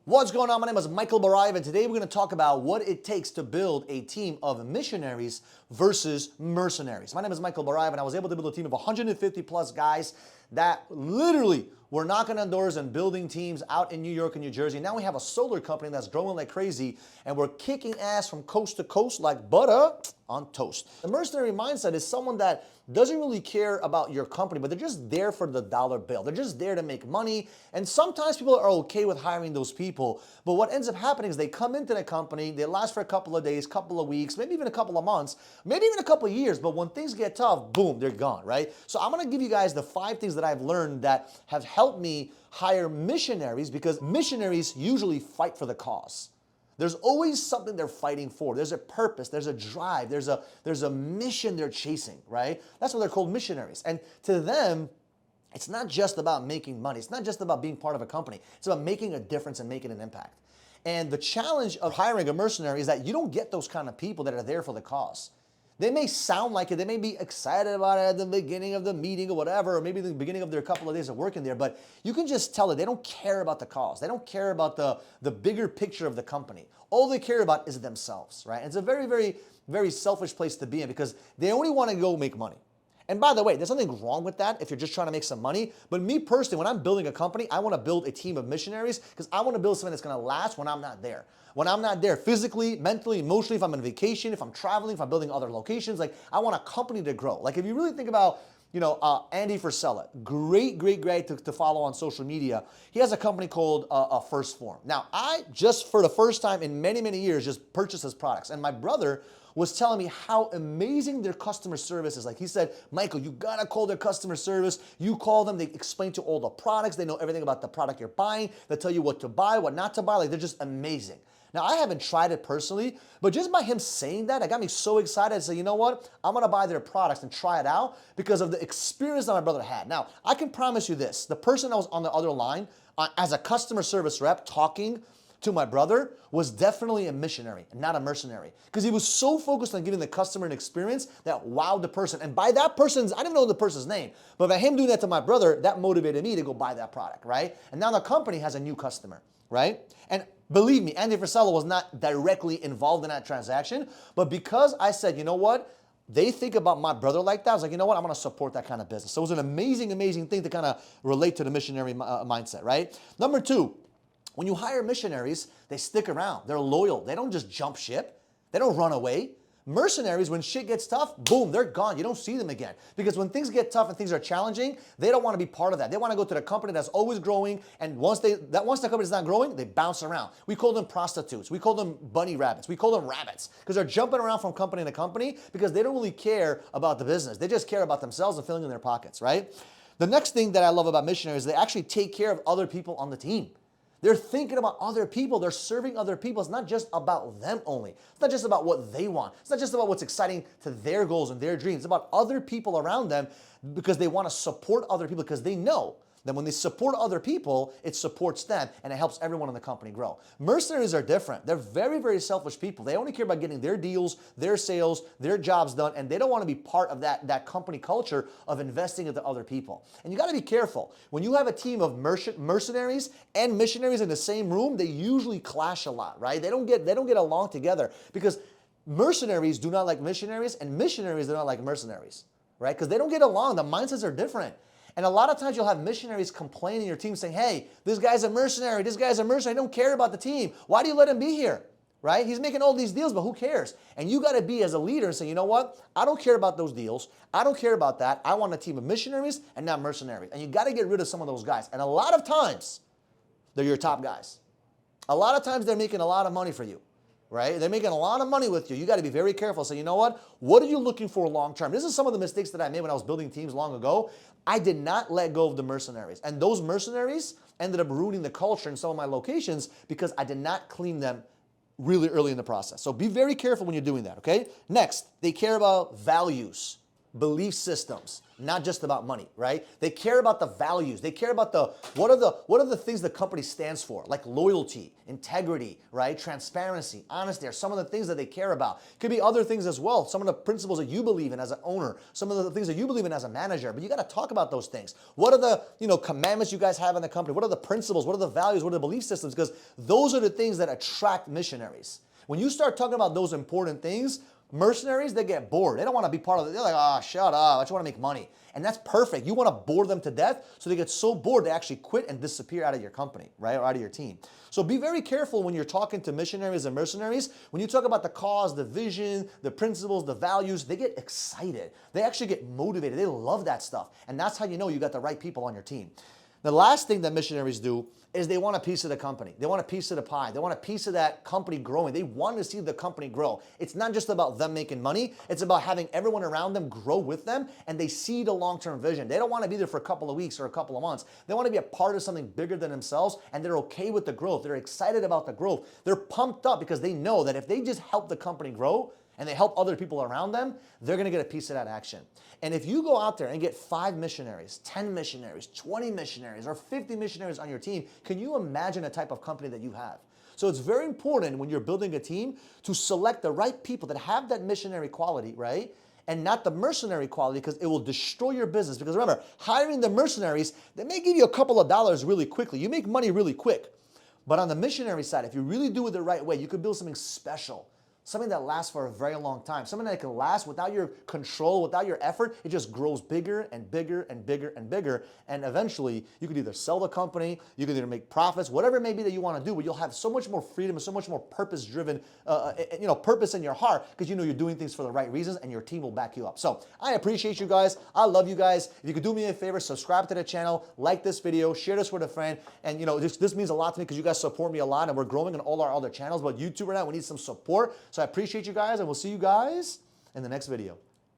What's going on? My name is Michael Barayev, and today we're going to talk about what it takes to build a team of missionaries versus mercenaries. My name is Michael Barayev, and I was able to build a team of 150 plus guys that literally were knocking on doors and building teams out in New York and New Jersey. Now we have a solar company that's growing like crazy, and we're kicking ass from coast to coast like butter on toast. The mercenary mindset is someone that doesn't really care about your company, but they're just there for the dollar bill. They're just there to make money. And sometimes people are okay with hiring those people. But what ends up happening is they come into the company, they last for a couple of days, couple of weeks, maybe even a couple of months, maybe even a couple of years. But when things get tough, boom, they're gone, right? So I'm gonna give you guys the 5 things that I've learned that have helped me hire missionaries, because missionaries usually fight for the cause. There's always something they're fighting for. There's a purpose, there's a drive, there's a mission they're chasing, right? That's why they're called missionaries. And to them, it's not just about making money. It's not just about being part of a company. It's about making a difference and making an impact. And the challenge of hiring a mercenary is that you don't get those kind of people that are there for the cause. They may sound like it, they may be excited about it at the beginning of the meeting or whatever, or maybe the beginning of their couple of days of working there, but you can just tell that they don't care about the cause. They don't care about the bigger picture of the company. All they care about is themselves, right? And it's a very, very, very selfish place to be in, because they only want to go make money. And by the way, there's nothing wrong with that if you're just trying to make some money. But me personally, when I'm building a company, I want to build a team of missionaries, because I want to build something that's going to last when I'm not there. When I'm not there physically, mentally, emotionally, if I'm on vacation, if I'm traveling, if I'm building other locations, like I want a company to grow. Like if you really think about, Andy Frisella, great guy to follow on social media. He has a company called First Form. Now, I just for the first time in many, many years just purchased his products. And my brother was telling me how amazing their customer service is. Like he said, Michael, you gotta call their customer service. You call them, they explain to all the products. They know everything about the product you're buying. They tell you what to buy, what not to buy. Like they're just amazing. Now, I haven't tried it personally, but just by him saying that, it got me so excited. I said, you know what? I'm gonna buy their products and try it out because of the experience that my brother had. Now, I can promise you this, the person that was on the other line as a customer service rep talking to my brother was definitely a missionary and not a mercenary, because he was so focused on giving the customer an experience that wowed the person. And by that person's, I didn't know the person's name, but by him doing that to my brother, that motivated me to go buy that product, right? And now the company has a new customer, right? And believe me, Andy Frisella was not directly involved in that transaction, but because I said, you know what? They think about my brother like that. I was like, you know what? I'm going to support that kind of business. So it was an amazing thing to kind of relate to the missionary mindset, right? Number 2, when you hire missionaries, they stick around. They're loyal. They don't just jump ship. They don't run away. Mercenaries, when shit gets tough, boom, they're gone. You don't see them again. Because when things get tough and things are challenging, they don't want to be part of that. They want to go to the company that's always growing, and once the company's not growing, they bounce around. We call them prostitutes. We call them bunny rabbits. We call them rabbits, because they're jumping around from company to company because they don't really care about the business. They just care about themselves and filling in their pockets, right? The next thing that I love about missionaries is they actually take care of other people on the team. They're thinking about other people. They're serving other people. It's not just about them only. It's not just about what they want. It's not just about what's exciting to their goals and their dreams. It's about other people around them, because they want to support other people, because they know that when they support other people, it supports them and it helps everyone in the company grow. Mercenaries are different. They're very, very selfish people. They only care about getting their deals, their sales, their jobs done, and they don't want to be part of that company culture of investing into other people. And you got to be careful. When you have a team of mercenaries and missionaries in the same room, they usually clash a lot, right? They don't get along together, because mercenaries do not like missionaries, and missionaries do not like mercenaries, right? Because they don't get along. The mindsets are different. And a lot of times you'll have missionaries complain in your team saying, hey, this guy's a mercenary, I don't care about the team. Why do you let him be here, right? He's making all these deals, but who cares? And you got to be, as a leader, and say, you know what? I don't care about those deals. I don't care about that. I want a team of missionaries and not mercenaries. And you got to get rid of some of those guys. And a lot of times, they're your top guys. A lot of times they're making a lot of money for you, right? They're making a lot of money with you. You got to be very careful. So you know what are you looking for long term? This is some of the mistakes that I made when I was building teams long ago. I did not let go of the mercenaries. And those mercenaries ended up ruining the culture in some of my locations, because I did not clean them really early in the process. So be very careful when you're doing that, okay? Next, they care about values. belief systems, not just about money, right? They care about the values. They care about what are the things the company stands for, like loyalty, integrity, right? Transparency, honesty are some of the things that they care about. Could be other things as well. Some of the principles that you believe in as an owner, some of the things that you believe in as a manager, but you got to talk about those things. What are the, commandments you guys have in the company? What are the principles? What are the values? What are the belief systems? Because those are the things that attract missionaries. When you start talking about those important things, mercenaries, they get bored. They don't want to be part of it. They're like, oh, shut up. I just want to make money. And that's perfect. You want to bore them to death so they get so bored they actually quit and disappear out of your company, right? Or out of your team. So be very careful when you're talking to missionaries and mercenaries. When you talk about the cause, the vision, the principles, the values, they get excited. They actually get motivated. They love that stuff. And that's how you know you got the right people on your team. The last thing that missionaries do is they want a piece of the company. They want a piece of the pie. They want a piece of that company growing. They want to see the company grow. It's not just about them making money. It's about having everyone around them grow with them, and they see the long-term vision. They don't want to be there for a couple of weeks or a couple of months. They want to be a part of something bigger than themselves, and they're okay with the growth. They're excited about the growth. They're pumped up because they know that if they just help the company grow, and they help other people around them, they're going to get a piece of that action. And if you go out there and get 5 missionaries, 10 missionaries, 20 missionaries, or 50 missionaries on your team, can you imagine the type of company that you have? So it's very important when you're building a team to select the right people that have that missionary quality, right? And not the mercenary quality, because it will destroy your business. Because remember, hiring the mercenaries, they may give you a couple of dollars really quickly. You make money really quick. But on the missionary side, if you really do it the right way, you could build something special. Something that lasts for a very long time. Something that can last without your control, without your effort. It just grows bigger and bigger and bigger and bigger. And eventually, you could either sell the company, you could either make profits, whatever it may be that you want to do, but you'll have so much more freedom and so much more purpose-driven, purpose in your heart, because you know you're doing things for the right reasons and your team will back you up. So I appreciate you guys. I love you guys. If you could do me a favor, subscribe to the channel, like this video, share this with a friend. And this means a lot to me because you guys support me a lot, and we're growing in all our other channels. But YouTube right now, we need some support. So I appreciate you guys, and we'll see you guys in the next video.